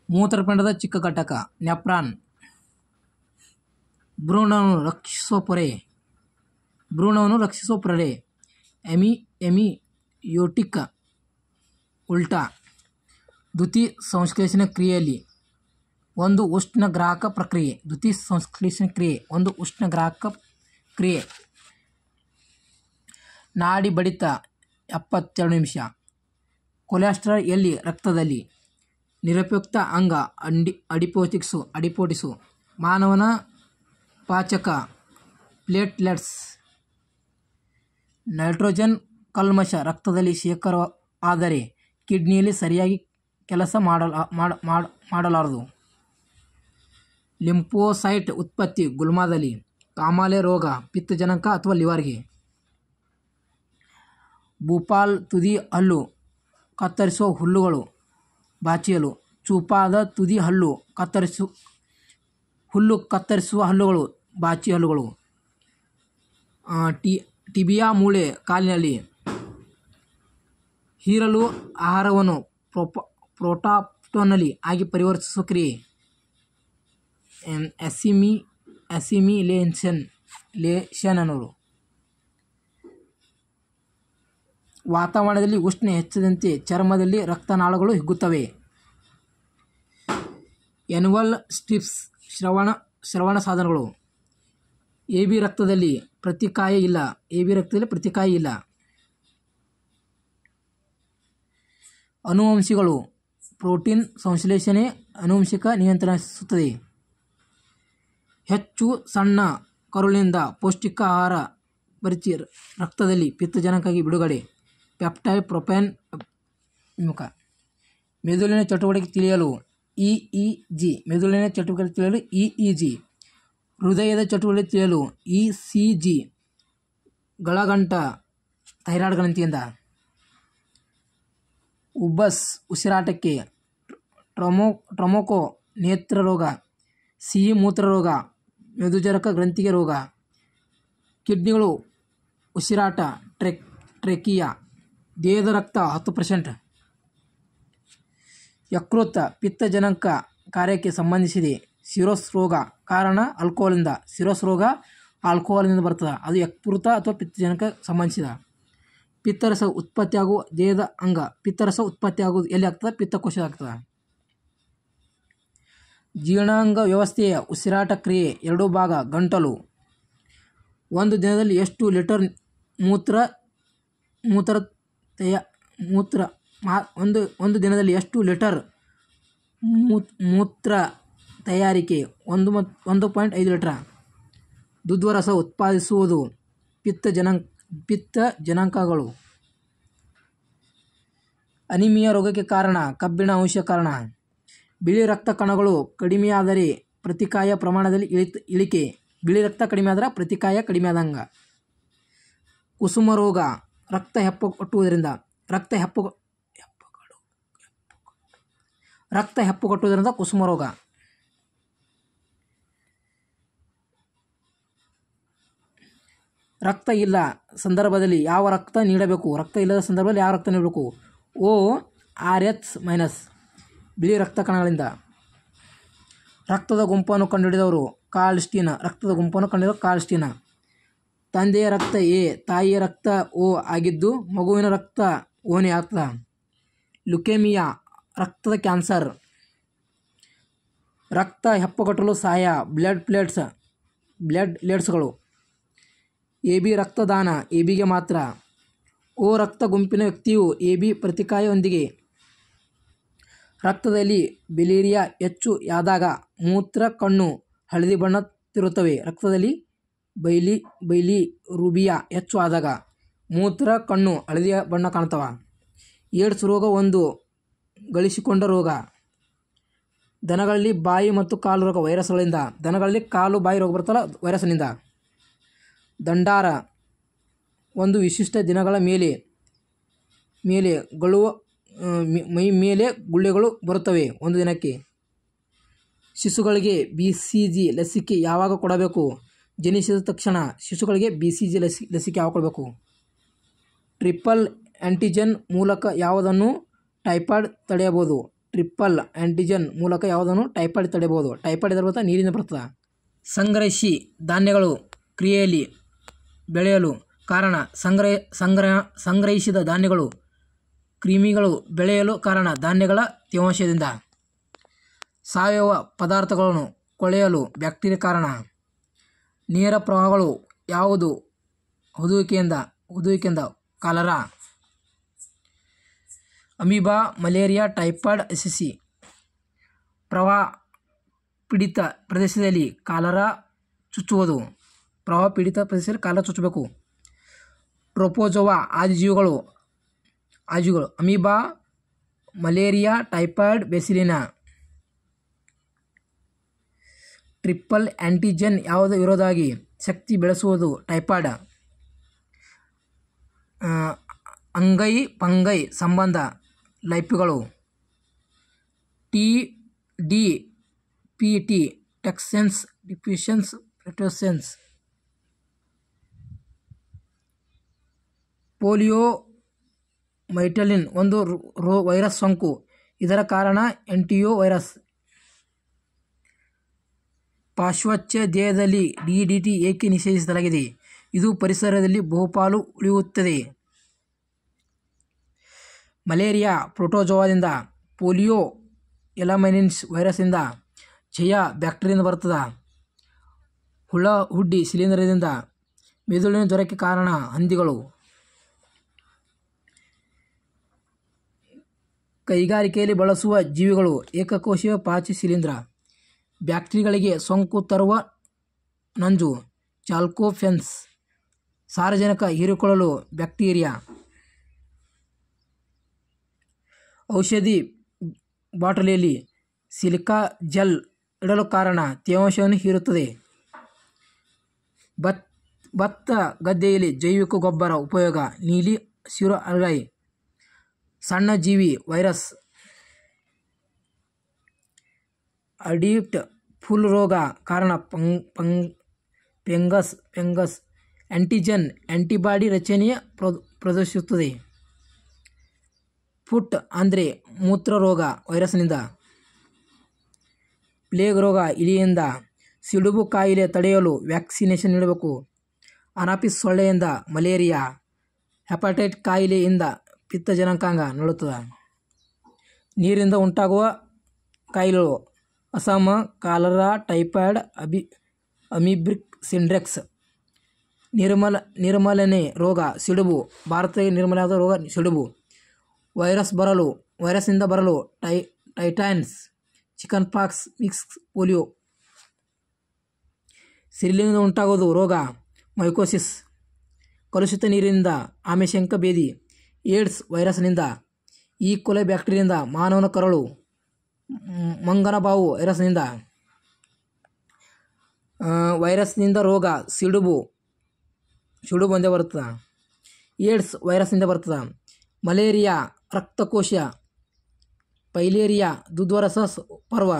ಮೂತ್ರಪಿಂಡದ ಚಿಕ್ಕ ಘಟಕ ನೆಫ್ರಾನ್. ಭ್ರೂಣವನ್ನು ರಕ್ಷಿಸುವ ಪೊರೆ ಎಮಿಯೋಟಿಕ್ ಉಲ್ಟಾ. ದ್ಯುತಿ ಸಂಶ್ಲೇಷಣೆ ಕ್ರಿಯೆಯಲ್ಲಿ ಒಂದು ಉಷ್ಣಗ್ರಾಹಕ ಕ್ರಿಯೆ. ನಾಡಿ ಬಡಿತ 72 ನಿಮಿಷ. ಕೊಲೆಸ್ಟರಾಲ್ ಎಲ್ಲಿ? ರಕ್ತದಲ್ಲಿ. ನಿರುಪಯುಕ್ತ ಅಂಗ ಅಡಿಪೋಟಿಸು. ಮಾನವನ ಪಾಚಕ ಪ್ಲೇಟ್ಲೆಟ್ಸ್. ನೈಟ್ರೋಜನ್ ಕಲ್ಮಶ ರಕ್ತದಲ್ಲಿ ಶೇಖರವಾದರೆ ಕಿಡ್ನಿಯಲ್ಲಿ ಸರಿಯಾಗಿ ಕೆಲಸ ಮಾಡಲಾರದು. ಲಿಂಫೋಸೈಟ್ ಉತ್ಪತ್ತಿ ಗುಲ್ಮದಲ್ಲಿ. ಕಾಮಾಲೆ ರೋಗ ಪಿತ್ತಜನಕ ಅಥವಾ ಲಿವರ್ಗೆ. ಭೂಪಾಲ್ ತುದಿ ಹಲ್ಲು ಕತ್ತರಿಸುವ ಹುಲ್ಲುಗಳು ಬಾಚಿಹಲ್ಲು. ಚೂಪಾದ ತುದಿ ಹಲ್ಲು ಕತ್ತರಿಸುವ ಹಲ್ಲುಗಳು ಬಾಚಿ ಹಲ್ಲುಗಳು. ಟಿಬಿಯಾ ಮೂಳೆ ಕಾಲಿನಲ್ಲಿ. ಹೀರಲು ಆಹಾರವನ್ನು ಪ್ರೋಟಾಪ್ಟೋನಲ್ಲಿ ಆಗಿ ಪರಿವರ್ತಿಸುವ ಕ್ರಿಯೆ ಅಸಿಮಿಲೇಷನ್ ಅನ್ನೋರು. ವಾತಾವರಣದಲ್ಲಿ ಉಷ್ಣ ಹೆಚ್ಚದಂತೆ ಚರ್ಮದಲ್ಲಿ ರಕ್ತನಾಳಗಳು ಹಿಗ್ಗುತ್ತವೆ. ಎನ್ವಲ್ ಸ್ಟ್ರಿಪ್ಸ್ ಶ್ರವಣ ಸಾಧನಗಳು. ಎಬಿ ರಕ್ತದಲ್ಲಿ ಪ್ರತಿಕಾಯ ಇಲ್ಲ. ಅನುವಂಶಿಗಳು. ಪ್ರೋಟೀನ್ ಸಂಶ್ಲೇಷಣೆ ಅನುವಂಶಿಕ ನಿಯಂತ್ರಿಸುತ್ತದೆ. ಹೆಚ್ಚು ಸಣ್ಣ ಕರುಳಿನಿಂದ ಪೌಷ್ಟಿಕ ಆಹಾರ ಭರಿಸಿ ರಕ್ತದಲ್ಲಿ ಪಿತ್ತಜನಕಾಗಿ ಬಿಡುಗಡೆ. ಪೆಪ್ಟೈಡ್ ಪ್ರೊಪೇನ್ ವಿಮುಖ. ಮೆದುಳಿನ ಚಟುವಟಿಕೆ ತಿಳಿಯಲು ಇಇಜಿ. ಹೃದಯದ ಚಟುವಟಿಕೆ ತಿಳಿಯಲು ಇಸಿಜಿ. ಗಳಗಂಟ ಥೈರಾಯ್ಡ್ ಗ್ರಂಥಿಯಿಂದ. ಉಬ್ಬಸ್ ಉಸಿರಾಟಕ್ಕೆ. ಟ್ರೊಮೊಕೊ ನೇತ್ರರೋಗ. ಸಿಹಿ ಮೂತ್ರರೋಗ. ಮೆದುಜನಕ ಗ್ರಂಥಿಗೆ ರೋಗ. ಕಿಡ್ನಿಗಳು. ಉಸಿರಾಟ ಟ್ರೆಕಿಯಾ. ದೇಹದ ರಕ್ತ 10%. ಯಕೃತ್ ಪಿತ್ತಜನಕ ಕಾರ್ಯಕ್ಕೆ ಸಂಬಂಧಿಸಿದೆ. ಸಿರೋಸ್ ರೋಗ ಕಾರಣ ಆಲ್ಕೋಹಾಲ್ನಿಂದ ಬರ್ತದೆ. ಅದು ಯಕೃತ ಅಥವಾ ಪಿತ್ತಜನಕ ಸಂಬಂಧಿಸಿದ. ಪಿತ್ತರಸ ಉತ್ಪತ್ತಿಯಾಗುವ ದೇಹದ ಅಂಗ. ಪಿತ್ತರಸ ಉತ್ಪತ್ತಿಯಾಗುವುದು ಎಲ್ಲಿ ಆಗ್ತದೆ? ಪಿತ್ತಕೋಶ ಆಗ್ತದೆ. ಜೀರ್ಣಾಂಗ ವ್ಯವಸ್ಥೆಯ ಉಸಿರಾಟ ಕ್ರಿಯೆ 2 ಭಾಗ. ಗಂಟಲು. ಒಂದು ದಿನದಲ್ಲಿ ಎಷ್ಟು ಲೀಟರ್ ಒಂದು ದಿನದಲ್ಲಿ ಎಷ್ಟು ಲೀಟರ್ ಮೂತ್ರ ತಯಾರಿಕೆ? 1.5 ಲೀಟರ್. ದುಧ್ವರಸ ಉತ್ಪಾದಿಸುವುದು ಪಿತ್ತಜನಕಗಳು. ಅನಿಮಿಯಾ ರೋಗಕ್ಕೆ ಕಾರಣ ಕಬ್ಬಿಣ ಅಂಶ ಕಾರಣ. ಬಿಳಿ ರಕ್ತ ಕಣಗಳು ಕಡಿಮೆಯಾದರೆ ಪ್ರತಿಕಾಯ ಪ್ರಮಾಣದಲ್ಲಿ ಇಳಿಕೆ. ಬಿಳಿ ರಕ್ತ ಕಡಿಮೆಯಾದರೆ ಪ್ರತಿಕಾಯ ಕಡಿಮೆಯಾದಂಗ. ಕುಸುಮ ರೋಗ ರಕ್ತ ಹೆಪ್ಪುಗಟ್ಟುವುದರಿಂದ. ರಕ್ತ ಹೆಪ್ಪುಗಟ್ಟುವುದರಿಂದ ಕುಸುಮ ರೋಗ. ರಕ್ತ ಇಲ್ಲ ಸಂದರ್ಭದಲ್ಲಿ ಯಾವ ರಕ್ತ ನೀಡಬೇಕು? ರಕ್ತ ಇಲ್ಲದ ಸಂದರ್ಭದಲ್ಲಿ ಯಾವ ರಕ್ತ ನೀಡಬೇಕು? ORH- ಬಿಳಿ ರಕ್ತ ಕಣಗಳಿಂದ. ರಕ್ತದ ಗುಂಪನ್ನು ಕಂಡುಹಿಡಿದವರು ಕಾರ್ಲ್ ಸ್ಟೀನ್. ತಂದೆಯ ರಕ್ತ A, ತಾಯಿಯ ರಕ್ತ O ಆಗಿದ್ದು ಮಗುವಿನ ರಕ್ತ Oನೇ ಆಗ್ತದೆ. ಲ್ಯುಕೇಮಿಯಾ ರಕ್ತದ ಕ್ಯಾನ್ಸರ್. ರಕ್ತ ಹೆಪ್ಪುಗಟ್ಟಲು ಸಹಾಯ ಬ್ಲಡ್ ಪ್ಲೇಟ್ಸ್ಗಳು. AB ರಕ್ತದಾನ ABಗೆ ಮಾತ್ರ. O ರಕ್ತ ಗುಂಪಿನ ವ್ಯಕ್ತಿಯು AB ಪ್ರತಿಕಾಯದೊಂದಿಗೆ. ರಕ್ತದಲ್ಲಿ ಬಿಲಿರಿಯಾ ಹೆಚ್ಚಾದಾಗ ಮೂತ್ರ ಕಣ್ಣು ಹಳದಿ ಬಣ್ಣ ತಿರುತ್ತವೆ. ರಕ್ತದಲ್ಲಿ ಬೈಲಿರುಬಿಯಾ ಹೆಚ್ಚು ಆದಾಗ ಮೂತ್ರ ಕಣ್ಣು ಹಳದಿಯ ಬಣ್ಣ ಕಾಣ್ತವ. ಏಡ್ಸ್ ರೋಗ ಒಂದು ಗಳಿಸಿಕೊಂಡ ರೋಗ. ದನಗಳಲ್ಲಿ ಬಾಯಿ ಮತ್ತು ಕಾಲು ರೋಗ ವೈರಸ್ಗಳಿಂದ. ದನಗಳಲ್ಲಿ ಕಾಲು ಬಾಯಿ ರೋಗ ಬರ್ತಲ್ಲ ವೈರಸ್ನಿಂದ. ದಂಡಾರ ಒಂದು ವಿಶಿಷ್ಟ ದಿನಗಳ ಮೈ ಮೇಲೆ ಗುಳ್ಳೆಗಳು ಬರುತ್ತವೆ ಒಂದು ದಿನಕ್ಕೆ. ಶಿಶುಗಳಿಗೆ BCG ಲಸಿಕೆ ಯಾವಾಗ ಕೊಡಬೇಕು? ಜನಿಸಿದ ತಕ್ಷಣ ಶಿಶುಗಳಿಗೆ BCG ಲಸಿಕೆ ಯಾವಾಗ ಕೊಡಬೇಕು? ಟ್ರಿಪಲ್ ಆಂಟಿಜೆನ್ ಮೂಲಕ ಯಾವುದನ್ನು ಟೈಫಾಯ್ಡ್ ತಡೆಯಬಹುದು? ಟ್ರಿಪಲ್ ಆ್ಯಂಟಿಜನ್ ಮೂಲಕ ಯಾವುದನ್ನು ಟೈಫಾಯ್ಡ್ ತಡೆಯಬಹುದು. ಟೈಫಾಯ್ಡ್ ಇದರ ನೀರಿಂದ ಬರ್ತದೆ. ಸಂಗ್ರಹಿಸಿ ಧಾನ್ಯಗಳು ಕ್ರಿಯೆಯಲ್ಲಿ ಬೆಳೆಯಲು ಕಾರಣ ಸಂಗ್ರಹಿಸಿದ ಧಾನ್ಯಗಳು ಕ್ರಿಮಿಗಳು ಬೆಳೆಯಲು ಕಾರಣ ಧಾನ್ಯಗಳ ತೇವಾಂಶದಿಂದ. ಸಾವಯವ ಪದಾರ್ಥಗಳನ್ನು ಕೊಳೆಯಲು ಬ್ಯಾಕ್ಟೀರಿಯಾ ಕಾರಣ. ನೇರ ಪ್ರವಾಹಗಳು ಯಾವುದು ಹುದುವಿಕೆಯಿಂದ ಕಾಲರಾ. ಅಮೀಬಾ, ಮಲೇರಿಯಾ, ಟೈಫಾಯ್ಡ್, ಅಸಿಸಿ. ಪ್ರವಾಹ ಪೀಡಿತ ಪ್ರದೇಶದಲ್ಲಿ ಕಾಲರಾ ಚುಚ್ಚುವುದು. ಪ್ರವಾಹ ಪೀಡಿತ ಪ್ರದೇಶದಲ್ಲಿ ಕಾಲರಾ ಚುಚ್ಚಬೇಕು. ಟ್ರೋಪೋಜೋವಾ ಆದಿಜೀವಿಗಳು. ಅಮೀಬಾ, ಮಲೇರಿಯಾ, ಟೈಫಾಯ್ಡ್, ಬೆಸಿಲಿನಾ. ಟ್ರಿಪಲ್ ಆ್ಯಂಟಿಜನ್ ಯಾವುದರ ವಿರೋಧವಾಗಿ ಶಕ್ತಿ ಬೆಳೆಸುವುದು. ಟೈಫಾಯ್ಡ್. ಅಂಗೈ ಫಂಗೈ ಸಂಬಂಧ ಲೈಪಿಗಳು. ಟಿ.ಡಿ.ಪಿ.ಟಿ ಟೆಕ್ಸನ್ಸ್ ಡಿಫ್ಯೂಷನ್ಸ್ ಪ್ರೋಟೋಸೆನ್ಸ್. ಪೋಲಿಯೋಮೈಲಿಟಿಸ್ ಒಂದು ವೈರಸ್ ಸೋಂಕು. ಇದರ ಕಾರಣ ಎಂಟಿಯೋ ವೈರಸ್. ಪಾಶ್ಚಾತ್ಯ ದೇಶದಲ್ಲಿ ಡಿ.ಡಿ.ಟಿ ಏಕೆ ನಿಷೇಧಿಸಲಾಗಿದೆ? ಇದು ಪರಿಸರದಲ್ಲಿ ಬಹುಪಾಲು ಉಳಿಯುತ್ತದೆ. ಮಲೇರಿಯಾ ಪ್ರೋಟೋಜೋವಾದಿಂದ, ಪೋಲಿಯೋ ಎಲಮೈನಿಸ್ ವೈರಸ್ನಿಂದ, ಕ್ಷಯ ಬ್ಯಾಕ್ಟೀರಿಯಾದಿಂದ ಬರ್ತದೆ. ಹುಳ-ಹುಡ್ಡಿ ಶಿಲೀಂಧ್ರದಿಂದ. ಮೆದುಳಿನ ಜ್ವರಕ್ಕೆ ಕಾರಣ ಹಂದಿಗಳು. ಕೈಗಾರಿಕೆಯಲ್ಲಿ ಬಳಸುವ ಜೀವಿಗಳು. ಏಕಕೋಶೀಯ ಪಾಚಿ ಶಿಲೀಂಧ್ರ. ಬ್ಯಾಕ್ಟೀರಿಯಾಗಳಿಗೆ ಸೋಂಕು ತರುವ ನಂಜು. ಚಾಲ್ಕೋಫೆನ್ಸ್. ಸಾರಜನಕ ಹೀರಿಕೊಳ್ಳಲು ಬ್ಯಾಕ್ಟೀರಿಯಾ. ಔಷಧಿ ಬಾಟಲಿಯಲ್ಲಿ ಸಿಲಿಕಾ ಜೆಲ್ ಇಡಲು ಕಾರಣ ತೇವಾಂಶವನ್ನು ಹೀರುತ್ತದೆ. ಭತ್ತ ಗದ್ದೆಯಲ್ಲಿ ಜೈವಿಕ ಗೊಬ್ಬರ ಉಪಯೋಗ. ನೀಲಿ ಹಸಿರು ಅಲ್ಗೈ. ಸಣ್ಣ ಜೀವಿ ವೈರಸ್. ಅಡಾಪ್ಟಿವ್ ಫುಲ್ ರೋಗ ಕಾರಣ ಫಂಗಸ್. ಆ್ಯಂಟಿಜನ್ ಆ್ಯಂಟಿಬಾಡಿ ರಚನೆಯ ಪ್ರದರ್ಶಿಸುತ್ತದೆ. ಫುಟ್ ಅಂದರೆ ಮೂತ್ರ ರೋಗ ವೈರಸ್ನಿಂದ. ಪ್ಲೇಗ್ ರೋಗ ಇಲಿಯಿಂದ. ಸಿಡುಬು ಕಾಯಿಲೆ ತಡೆಯಲು ವ್ಯಾಕ್ಸಿನೇಷನ್ ನೀಡಬೇಕು. ಅನಾಫಿಸ್ ಸೊಳ್ಳೆಯಿಂದ ಮಲೇರಿಯಾ. ಹೆಪಟೈಟಿಸ್ ಕಾಯಿಲೆಯಿಂದ ಪಿತ್ತಜನಕಾಂಗ ನರಳುತ್ತದೆ. ನೀರಿಂದ ಉಂಟಾಗುವ ಕಾಯಿಲೆಗಳು. ಅಸಮ, ಕಾಲರಾ, ಟೈಫಾಯ್ಡ್, ಅಮೀಬಿಕ್ ಸಿಂಡ್ರೆಕ್ಸ್. ನಿರ್ಮಲನೆ ರೋಗ ಸಿಡುಬು. ಭಾರತದಲ್ಲಿ ನಿರ್ಮಲವಾದ ರೋಗ ಸಿಡುಬು. ವೈರಸ್ನಿಂದ ಬರಲು ಟೈಟಾನಸ್, ಚಿಕನ್ ಪಾಕ್ಸ್, ಮಿಕ್ಸ್ ಪೋಲಿಯೋ. ಸಿರಿಲಿಂದ ಉಂಟಾಗುವುದು ರೋಗ ಮೈಕೋಸಿಸ್. ಕಲುಷಿತ ನೀರಿನಿಂದ ಆಮೆಶಂಕ ಭೇದಿ. ಏಡ್ಸ್ ವೈರಸ್ನಿಂದ. ಈ ಕೊಲೆ ಬ್ಯಾಕ್ಟೀರಿಯಿಂದ. ಮಾನವನ ಕರಳು. ಮಂಗನ ಬಾವು ವೈರಸ್ನಿಂದ ರೋಗ ಸಿಡುಬು ಒಂದೇ ಬರ್ತದೆ. ಏಡ್ಸ್ ವೈರಸ್ನಿಂದ ಬರ್ತದೆ. ಮಲೇರಿಯಾ ರಕ್ತಕೋಶ. ಫೈಲೇರಿಯಾ ದುಧ್ವಾರಸ ಪರ್ವ.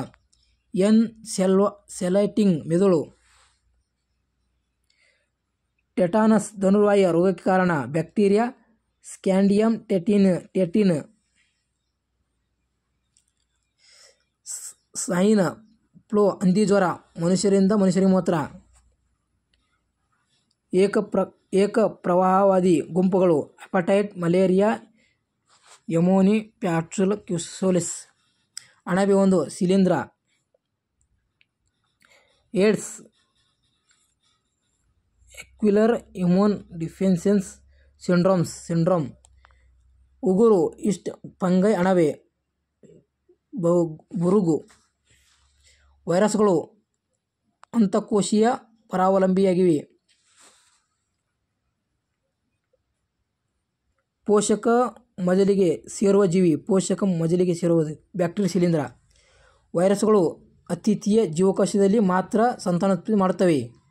ಸೆಲೈಟಿಂಗ್ ಮೆದುಳು. ಟೆಟಾನಸ್ ಧನುರ್ವಾಯ ರೋಗಕ್ಕೆ ಕಾರಣ ಬ್ಯಾಕ್ಟೀರಿಯಾ ಸ್ಕ್ಯಾಂಡಿಯಂ ಟೆಟಿನ್. ಸ್ವೈನ್ ಫ್ಲೂ ಹಂದಿ ಜ್ವರ. ಮನುಷ್ಯರಿಂದ ಮನುಷ್ಯರಿಗೆ ಮೂತ್ರ. ಏಕ ಪ್ರವಾಹವಾದಿ ಗುಂಪುಗಳು. ಹೆಪಟೈಟ್, ಮಲೇರಿಯಾ, ಯಮೋನಿ, ಪ್ಯಾಟ್ಯುಲೋಸಿಸ್. ಅಣಬೆ ಒಂದು ಶಿಲೀಂಧ್ರ. AIDS acquired immune deficiency syndrome. ಉಗುರು ಈಸ್ಟ್ ಫಂಗೈ ಅಣಬೆ ಬುರುಗು. ವೈರಸ್ಗಳು ಅಂತಃಕೋಶೀಯ ಪರಾವಲಂಬಿಯಾಗಿವೆ. ಪೋಷಕ ಮಜಲಿಗೆ ಸೇರುವ ಜೀವಿ. ಬ್ಯಾಕ್ಟೀರಿಯಾ ಶಿಲೀಂಧ್ರ. ವೈರಸ್ಗಳು ಅತಿಥಿಯ ಜೀವಕೋಶದಲ್ಲಿ ಮಾತ್ರ ಸಂತಾನೋತ್ಪತ್ತಿ ಮಾಡುತ್ತವೆ.